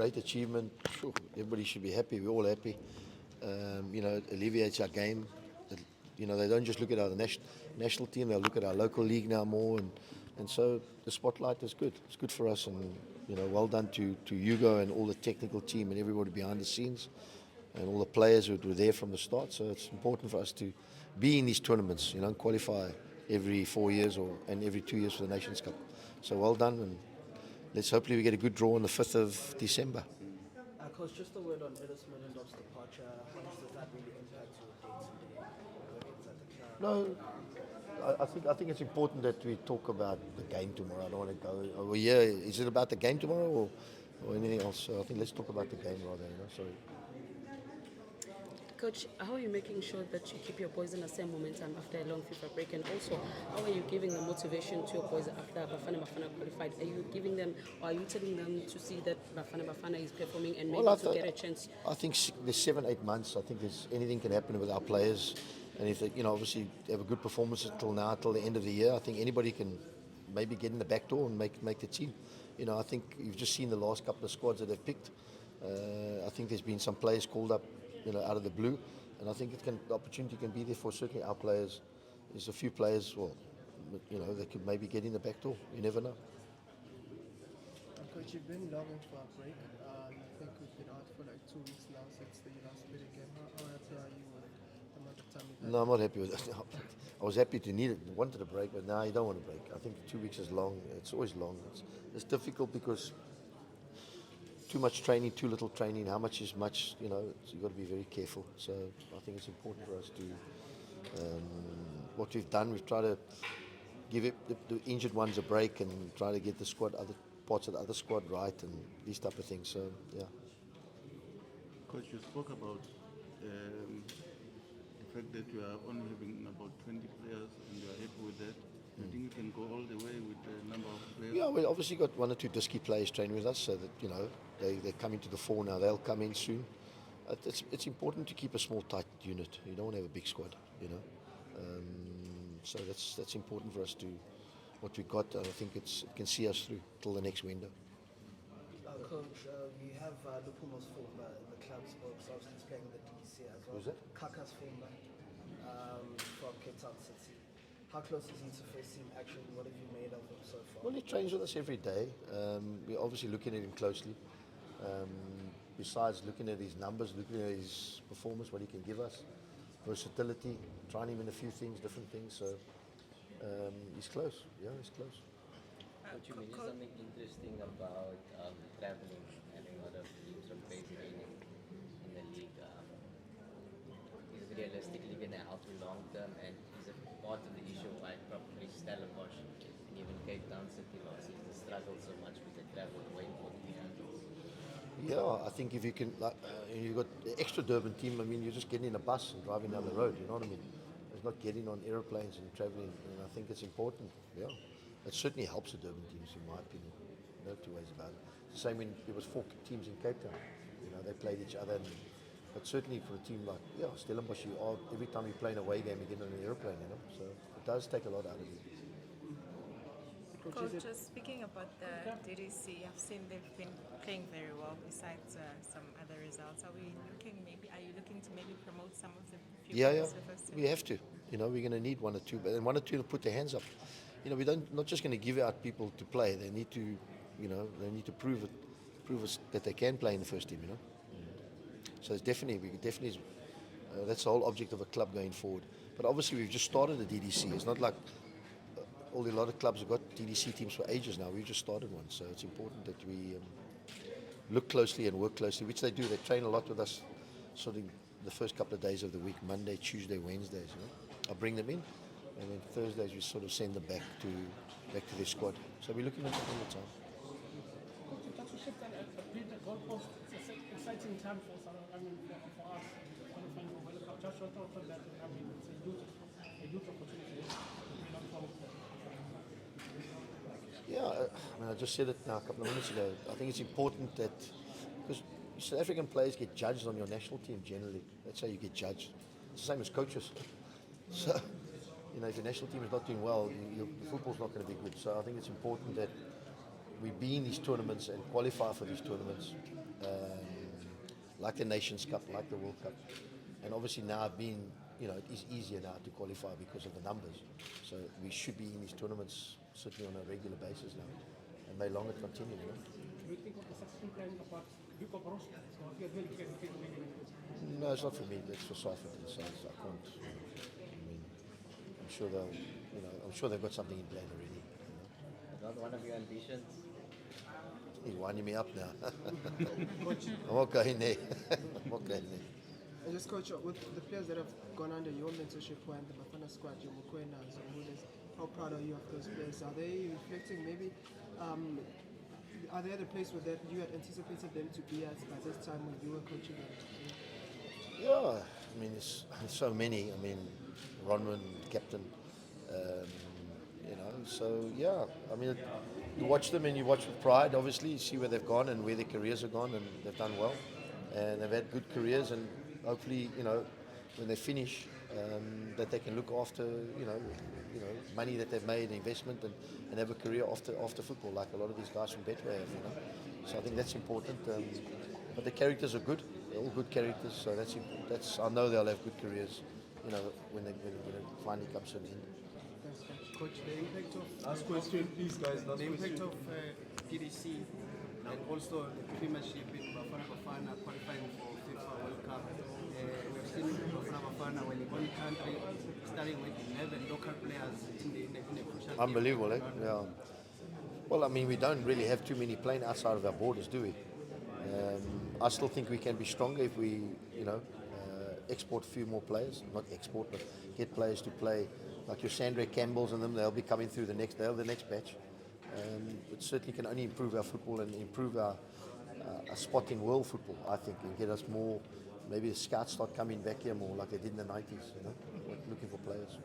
great achievement. Phew, everybody should be happy. We're all happy. It alleviates our game. They don't just look at our national team. They'll look at our local league now more, and so the spotlight is good. It's good for us, and well done to Hugo and all the technical team and everybody behind the scenes, and all the players who were there from the start. So it's important for us to be in these tournaments, and qualify every 4 years and every 2 years for the Nations Cup. So well done, and let's hopefully we get a good draw on the 5th of December. Coach, just a word on Ellis Middendorp's departure. How much does that really impact your day-to-day workings at the club? No, I think it's important that we talk about the game tomorrow. I don't want to go over here. Is it about the game tomorrow or anything else? So I think let's talk about the game rather. Sorry. Coach, how are you making sure that you keep your boys in the same momentum after a long FIFA break? And also, how are you giving the motivation to your boys after Bafana qualified? Are you giving them, or are you telling them to see that Bafana is performing and maybe to get a chance? I think there's 7-8 months. I think anything can happen with our players. And if they, obviously have a good performance until the end of the year, I think anybody can maybe get in the back door and make the team. I think you've just seen the last couple of squads that they've picked. I think there's been some players called up out of the blue, and I think the opportunity can be there for certainly our players. There's a few players, they could maybe get in the back door. You never know. Coach, you've been longing for a break. I think we've been out for like 2 weeks now since the last bit again. How happy are you with the amount of time you've had? No, I'm not happy with it. I was happy to wanted a break, but now you don't want a break. I think 2 weeks is long. It's always long. It's difficult because too much training, too little training. How much is much? So you've got to be very careful. So I think it's important for us to. What we've done, we've tried to give the injured ones a break and try to get the squad, other parts of the other squad right, and these type of things. So yeah. Coach, you spoke about the fact that you are only having about 20 players, and you are happy with that. I think you can go all the way with the number of players. Yeah, we obviously got 1 or 2 Disky players training with us, so that they're coming to the fore now. They'll come in soon. It's important to keep a small, tight unit. You don't want to have a big squad, So that's important for us to what we got. I think it can see us through till the next window. Coach, we have Lupumo's fullback in the club's books. Obviously, he's playing in the DDC as well. Who's that? Kaka's fullback from Cape Town City. How close is he to first team action? What have you made of him so far? Well, he trains with us every day. We're obviously looking at him closely. Besides looking at his numbers, looking at his performance, what he can give us, versatility, trying him in a few things, different things. So he's close. Yeah, he's close. Could you mention something interesting about traveling and a lot of teams from based in the league? Is it realistically going to help you long term, and is it part of the issue why probably Stellenbosch and even Cape Town City last season struggled so much with the travel away from the countries? Yeah, I think if you can, you've got the extra Durban team. I mean, you're just getting in a bus and driving down the road. You know what I mean? It's not getting on aeroplanes and traveling. And I think it's important. Yeah, it certainly helps the Durban teams, in my opinion. No two ways about it. It's the same when there was 4 teams in Cape Town. They played each other. But certainly for a team like Stellenbosch, every time you play an away game, you get on an aeroplane. So it does take a lot out of you. Coach, just speaking about the DDC, I've seen they've been playing very well besides some other results. Are you looking to maybe promote some of the few players with us? We have to. We're going to need 1 or 2, but then 1 or 2 to put their hands up. We not just going to give out people to play. They need to, they need to prove us that they can play in the first team. So it's definitely that's the whole object of a club going forward. But obviously we've just started the DDC. It's not like a lot of clubs have got DDC teams for ages now. We've just started one, so it's important that we look closely and work closely, which they do. They train a lot with us, sort of the first couple of days of the week, Monday, Tuesday, Wednesdays. I bring them in, and then Thursdays we sort of send them back to their squad. So we're looking at it all the time. Just to shift a bit the goalpost, it's an exciting time for us qualifying for World Cup. Just your thoughts on that. It's a huge opportunity. I just said it now a couple of minutes ago. I think it's important that, because South African players get judged on your national team generally. That's how you get judged. It's the same as coaches. So, if your national team is not doing well, your football's not going to be good. So I think it's important that we be in these tournaments and qualify for these tournaments like the Nations Cup, like the World Cup. And obviously now being, it is easier now to qualify because of the numbers. So we should be in these tournaments certainly on a regular basis now, and may longer continue. Do you think of the succession plan about Duke of Ross? So I feel very No, it's not for me. That's for Seifert and Sons. I can't. I mean, I'm sure they've got something in plan already. Not one of your ambitions. He's winding me up now. I'm not going there. I'm not going there. And just coach, with the players that have gone under your mentorship and the Bafana squad, your Mokoena, Zombudes, how proud are you of those players? Are they reflecting maybe, are they at a place where that you had anticipated them to be at this time when you were coaching them? Yeah, I mean, it's so many. I mean, Ronwin, captain, so yeah, I mean, you watch them and you watch with pride, obviously, you see where they've gone and where their careers have gone, and they've done well. And they've had good careers, and hopefully, when they finish, that they can look after, money that they've made, investment, and have a career after football, like a lot of these guys from Betway have, So I think that's important. But the characters are good; they're all good characters. So that's I know they'll have good careers, when it finally comes to an end. Thanks, coach. Coach, the impact of Last question, please, guys. Last the impact question. of DDC and also the Premiership in Bafana qualifying for FIFA World Cup. We've seen Bafana when in one country starting with 11 local players in the crucial Unbelievable, eh? Yeah. Well, I mean, we don't really have too many playing outside of our borders, do we? I still think we can be stronger if we, export a few more players. Not export, but get players to play. Like your Sandra Campbells and them, they'll be coming through the next batch. It certainly can only improve our football and improve our spot in world football, I think, and get us more. Maybe the scouts start coming back here more like they did in the 90s, looking for players.